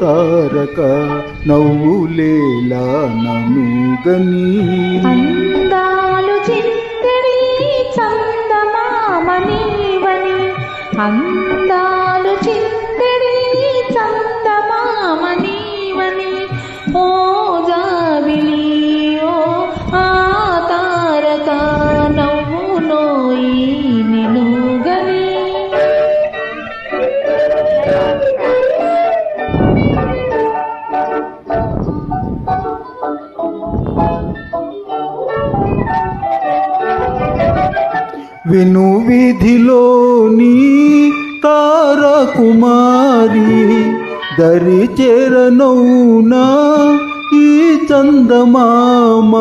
తారక నవ్వులేలా ననుగని అందాలు చిందడి చందమామ నీవని అందాలు చిందడి చందమామ నీవని ఓ జాబిలి ఓ ఆ తారక నవ్వు నోయి నినుగని విను వీధిలోని తారకుమారి దరి చేరనౌనా ఈ చందమామ